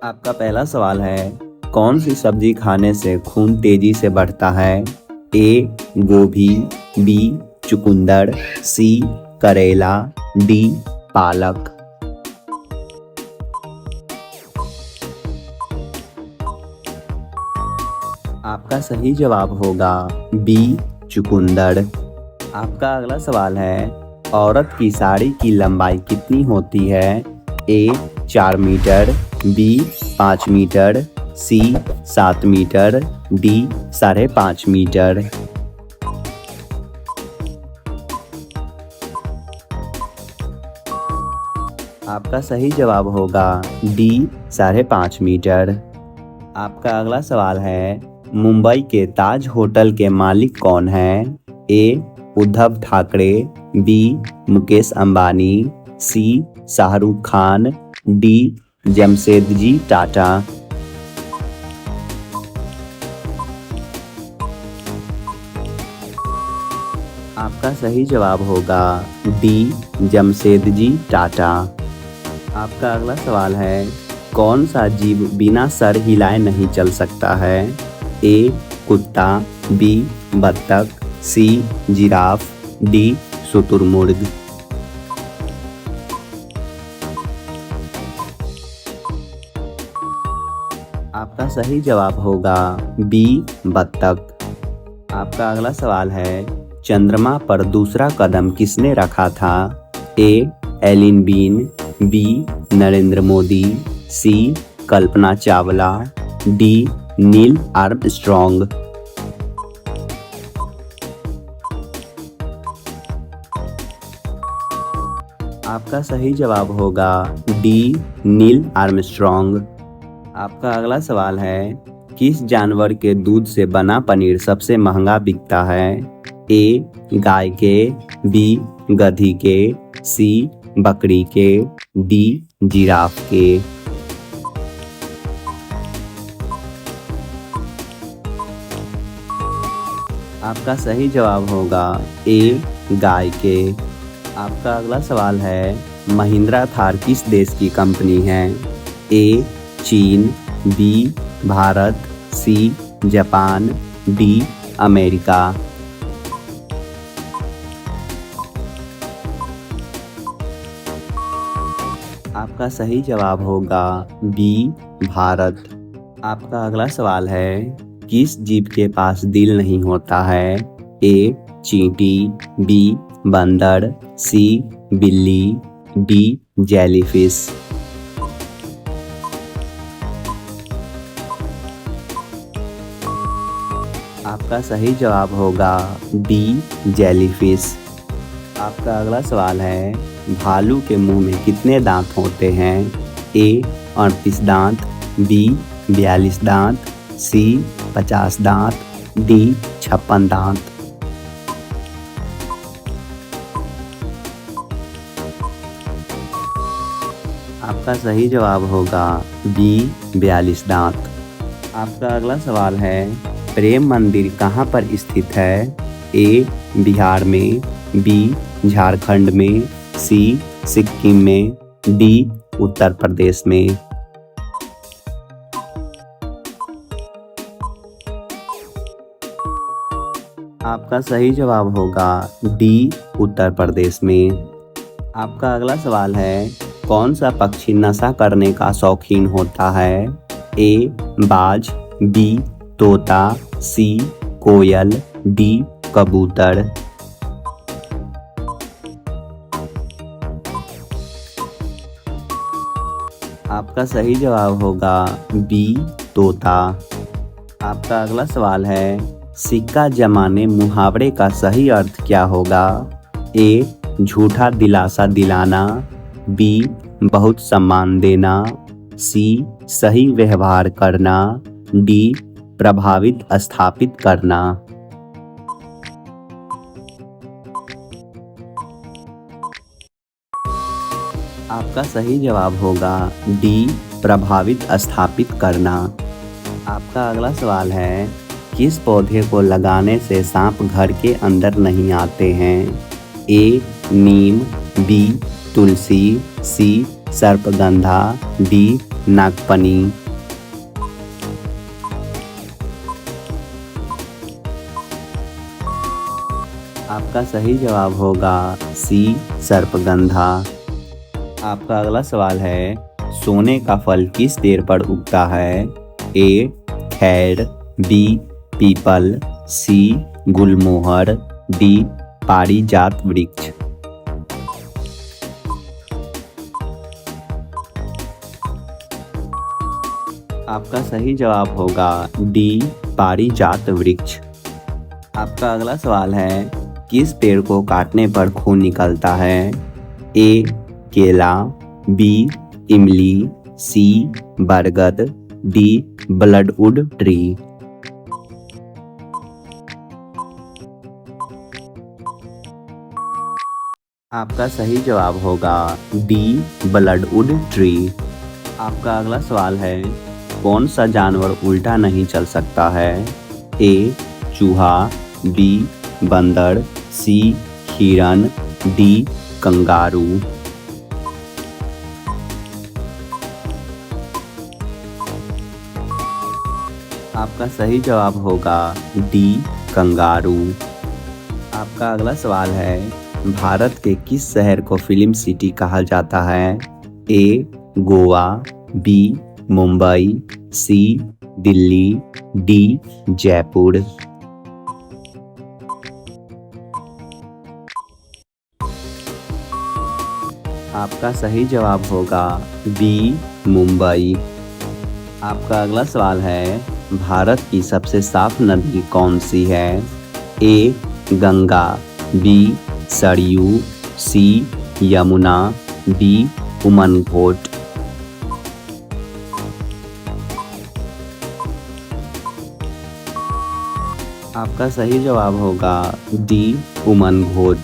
आपका पहला सवाल है, कौन सी सब्जी खाने से खून तेजी से बढ़ता है? ए गोभी, बी चुकंदर, सी करेला, डी पालक। आपका सही जवाब होगा बी चुकंदर। आपका अगला सवाल है, औरत की साड़ी की लंबाई कितनी होती है? ए 4 मीटर, बी 5 मीटर, सी 7 मीटर, डी 5.5 मीटर। आपका सही जवाब होगा डी 5.5 मीटर। आपका अगला सवाल है, मुंबई के ताज होटल के मालिक कौन है? ए उद्धव ठाकरे, बी मुकेश अंबानी, सी शाहरुख खान, डी जमशेदजी टाटा। आपका सही जवाब होगा डी जमशेदजी टाटा। आपका अगला सवाल है, कौन सा जीव बिना सर हिलाए नहीं चल सकता है? ए कुत्ता, बी बत्तख, सी जिराफ, डी शुतुरमुर्ग। आपका सही जवाब होगा बी बत्तख। आपका अगला सवाल है, चंद्रमा पर दूसरा कदम किसने रखा था? A Alan Bean, B Narendra Modi, C Kalpana Chawla, D Neil Armstrong. आपका सही जवाब होगा डी नील आर्मस्ट्रॉन्ग। आपका अगला सवाल है, किस जानवर के दूध से बना पनीर सबसे महंगा बिकता है? ए गाय के, बी गधी के, सी बकरी के, डी जिराफ के। आपका सही जवाब होगा ए गाय के। आपका अगला सवाल है, महिंद्रा थार किस देश की कंपनी है? ए चीन, B Bharat, C Japan, D America. आपका सही जवाब होगा बी भारत। आपका अगला सवाल है, किस जीव के पास दिल नहीं होता है? ए चींटी, बी बंदर, सी बिल्ली, डी जेलीफिश। आपका सही जवाब होगा डी जेलीफिश। आपका अगला सवाल है, भालू के मुंह में कितने दांत होते हैं? ए 38 दांत, बी 42 दांत, सी 50 दांत, डी 56 दांत। आपका सही जवाब होगा बी 42 दांत। आपका अगला सवाल है, प्रेम मंदिर कहाँ पर स्थित है? ए बिहार में, बी झारखंड में, सी सिक्किम में, डी उत्तर प्रदेश में। आपका सही जवाब होगा डी उत्तर प्रदेश में। आपका अगला सवाल है, कौन सा पक्षी नशा करने का शौकीन होता है? ए बाज, बी तोता, सी कोयल, डी कबूतर। आपका सही जवाब होगा बी तोता। आपका अगला सवाल है, सिक्का जमाने मुहावरे का सही अर्थ क्या होगा? ए झूठा दिलासा दिलाना, बी बहुत सम्मान देना, सी सही व्यवहार करना, डी प्रभावित स्थापित करना। आपका सही जवाब होगा डी प्रभावित स्थापित करना। आपका अगला सवाल है, किस पौधे को लगाने से सांप घर के अंदर नहीं आते हैं? ए नीम, बी तुलसी, सी सर्पगंधा, डी नागफनी। आपका सही जवाब होगा सी सर्पगंधा। आपका अगला सवाल है, सोने का फल किस पेड़ पर उगता है? ए खैर, बी पीपल, सी गुलमोहर, डी पारिजात वृक्ष। आपका सही जवाब होगा डी पारिजात वृक्ष। आपका अगला सवाल है, किस पेड़ को काटने पर खून निकलता है? ए केला, बी इमली, सी बरगद, डी ब्लडवुड ट्री। आपका सही जवाब होगा डी ब्लडवुड ट्री। आपका अगला सवाल है, कौन सा जानवर उल्टा नहीं चल सकता है? ए चूहा, बी बंदर, सी हिरन, डी कंगारू। आपका सही जवाब होगा डी कंगारू। आपका अगला सवाल है, भारत के किस शहर को फिल्म सिटी कहा जाता है? ए गोवा, बी मुंबई, सी दिल्ली, डी जयपुर। आपका सही जवाब होगा बी मुंबई। आपका अगला सवाल है, भारत की सबसे साफ नदी कौन सी है? ए गंगा, बी सरयू, सी यमुना, डी उमनघोट। आपका सही जवाब होगा डी उमनघोट।